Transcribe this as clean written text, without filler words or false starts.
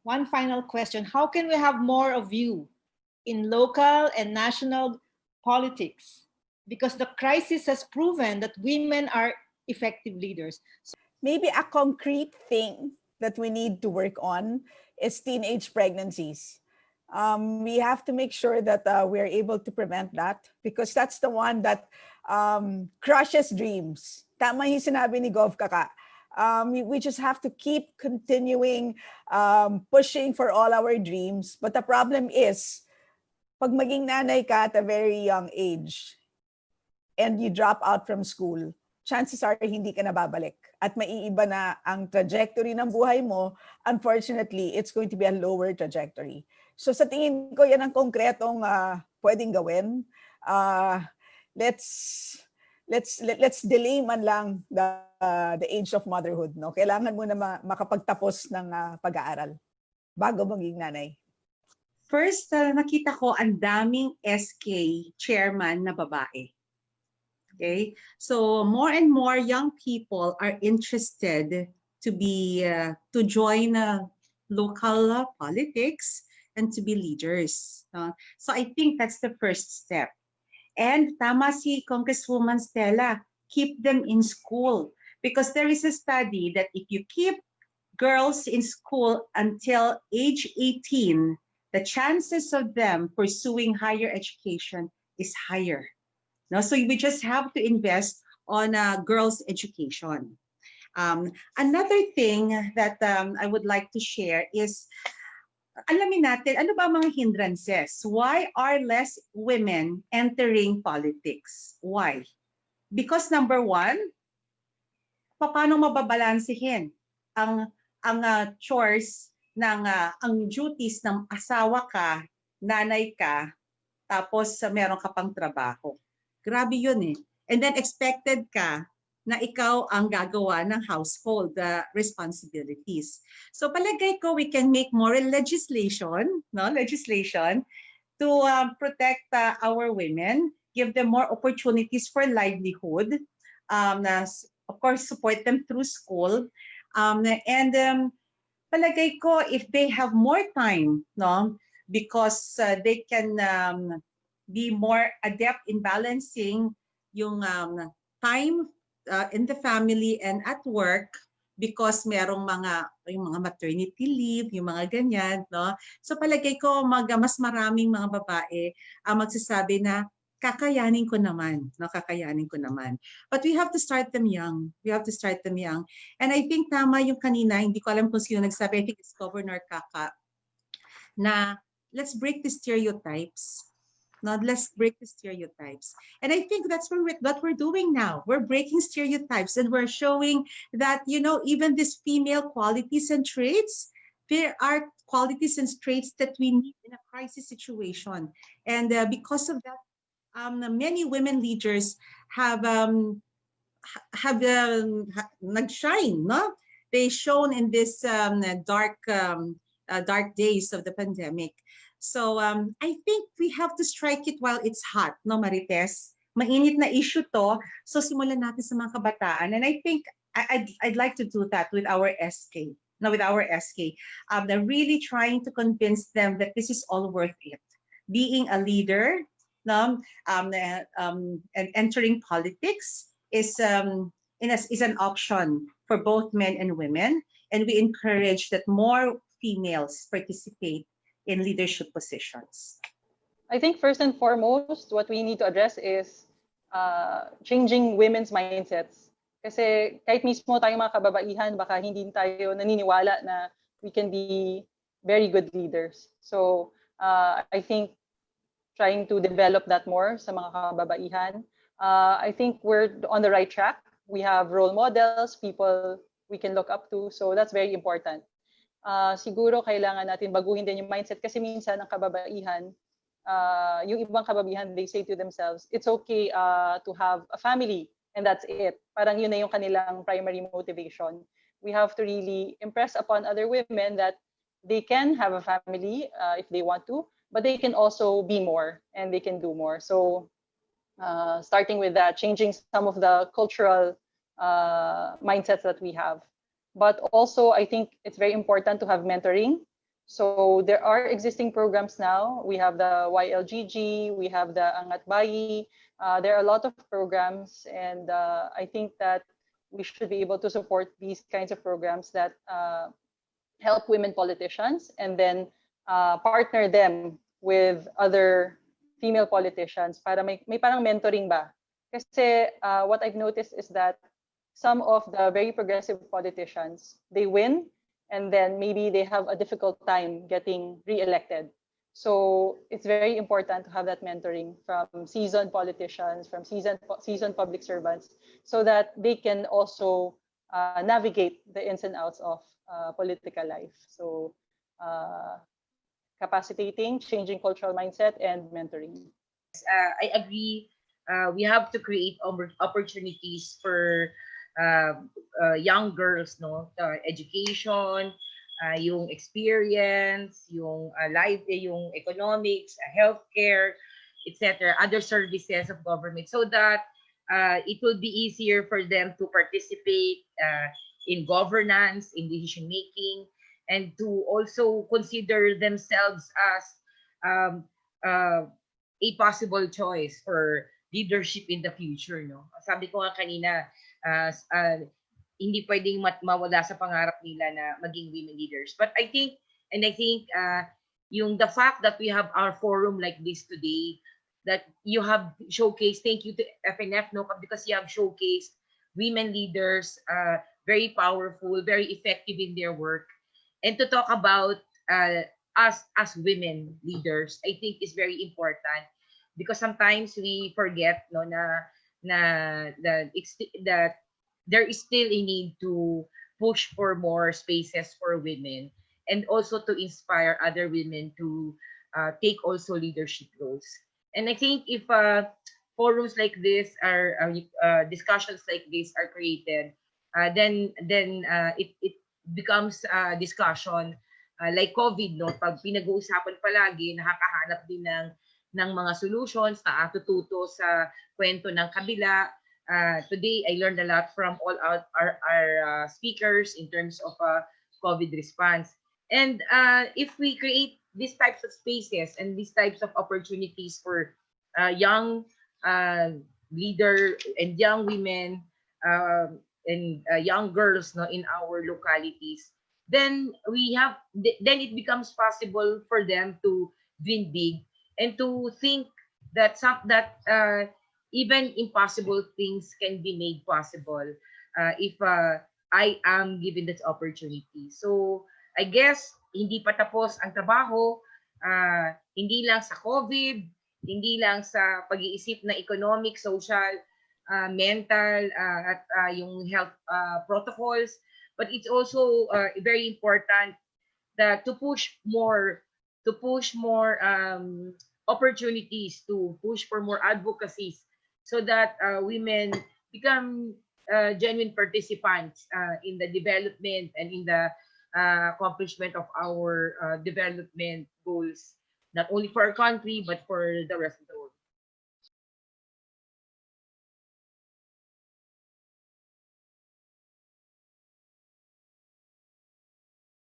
one final question. How can we have more of you in local and national politics? Because the crisis has proven that women are effective leaders. Maybe a concrete thing that we need to work on is teenage pregnancies. We have to make sure that we're able to prevent that, because that's the one that crushes dreams. Tama yung sinabi ni Gov Kaka. We just have to keep continuing pushing for all our dreams. But the problem is, pag maging nanay ka at a very young age and you drop out from school, chances are hindi ka na babalik at maiiba na ang trajectory ng buhay mo. Unfortunately, it's going to be a lower trajectory. So sa tingin ko, yan ang konkretong pwedeng gawin. Let's delay man lang the age of motherhood. No? Kailangan mo na makapagtapos ng pag-aaral bago maging nanay. First, nakita ko ang daming SK chairman na babae. Okay, so more and more young people are interested to join local politics and to be leaders. So I think that's the first step. And tama si Congresswoman Stella, keep them in school, because there is a study that if you keep girls in school until age 18, the chances of them pursuing higher education is higher. No, so we just have to invest on girls' education. Another thing that I would like to share is, alamin natin, ano ba mga hindrances? Why are less women entering politics? Why? Because number one, paano mababalansehin ang chores ng ang duties ng asawa ka, nanay ka, tapos meron ka pang trabaho. Grabe yun eh. And then expected ka na ikaw ang gagawa ng household responsibilities. So palagay ko we can make more legislation to protect our women, give them more opportunities for livelihood, of course support them through school, and palagay ko if they have more time, no, because they can be more adept in balancing yung time in the family and at work, because merong yung mga maternity leave, yung mga ganyan, no? So palagay ko mas maraming mga babae magsasabi na kakayanin ko naman, no? Kakayanin ko naman. But we have to start them young. We have to start them young. And I think tama yung kanina, hindi ko alam kung sino nagsabi, I think it's Governor Kaka, na let's break the stereotypes. Now, let's break the stereotypes. And I think that's what we're doing now. We're breaking stereotypes and we're showing that, you know, even these female qualities and traits, there are qualities and traits that we need in a crisis situation. And because of that, many women leaders have nag-shine, no? They shone in this dark days of the pandemic. So I think we have to strike it while it's hot, no, Marites? Mainit na issue to, so simulan natin sa mga kabataan. And I think I'd like to do that with our SK. They're really trying to convince them that this is all worth it. Being a leader, no, and entering politics is an option for both men and women. And we encourage that more females participate in leadership positions. I think first and foremost, what we need to address is changing women's mindsets. Kasi kahit mismo tayong mga kababaihan, baka hindi tayo naniniwala na we can be very good leaders. So I think trying to develop that more sa mga kababaihan. I think we're on the right track. We have role models, people we can look up to. So that's very important. Siguro kailangan natin baguhin din yung mindset, kasi minsan ang kababaihan, yung ibang kababaihan, they say to themselves, it's okay to have a family and that's it. Parang yun na yung kanilang primary motivation. We have to really impress upon other women that they can have a family if they want to, but they can also be more and they can do more. So starting with that, changing some of the cultural mindsets that we have. But also, I think it's very important to have mentoring. So there are existing programs now. We have the YLGG, we have the Angat Bayi. There are a lot of programs, and I think that we should be able to support these kinds of programs that help women politicians, and then partner them with other female politicians para may parang mentoring ba. Kasi what I've noticed is that some of the very progressive politicians, they win, and then maybe they have a difficult time getting re-elected. So it's very important to have that mentoring from seasoned politicians, from seasoned public servants, so that they can also navigate the ins and outs of political life. So capacitating, changing cultural mindset, and mentoring. I agree. We have to create opportunities for young girls, no, education, yung experience, yung life, yung economics, healthcare, etc., other services of government, so that it will be easier for them to participate in governance, in decision making, and to also consider themselves as a possible choice for leadership in the future, no? Sabi ko nga kanina, hindi pwedeng mawala sa pangarap nila na maging women leaders. But I think yung the fact that we have our forum like this today, that you have showcased, thank you to FNF, no, because you have showcased women leaders, very powerful, very effective in their work, and to talk about us as women leaders, I think is very important, because sometimes we forget, no, that there is still a need to push for more spaces for women, and also to inspire other women to take also leadership roles. And I think if forums like this are discussions like this are created, then it becomes a discussion like COVID, no? Pag pinag-uusapan palagi, nakakahanap din ng mga solutions, nakatututo sa kwento ng kabila. Today, I learned a lot from all our speakers in terms of COVID response. And if we create these types of spaces and these types of opportunities for young leader and young women and young girls, no, in our localities, then it becomes possible for them to dream big and to think that even impossible things can be made possible if I am given this opportunity. So I guess hindi pa tapos ang trabaho, hindi lang sa COVID, hindi lang sa pag-iisip na economic, social, mental, at yung health protocols, but it's also very important that to push more opportunities, to push for more advocacies, so that women become genuine participants in the development and in the accomplishment of our development goals, not only for our country but for the rest of the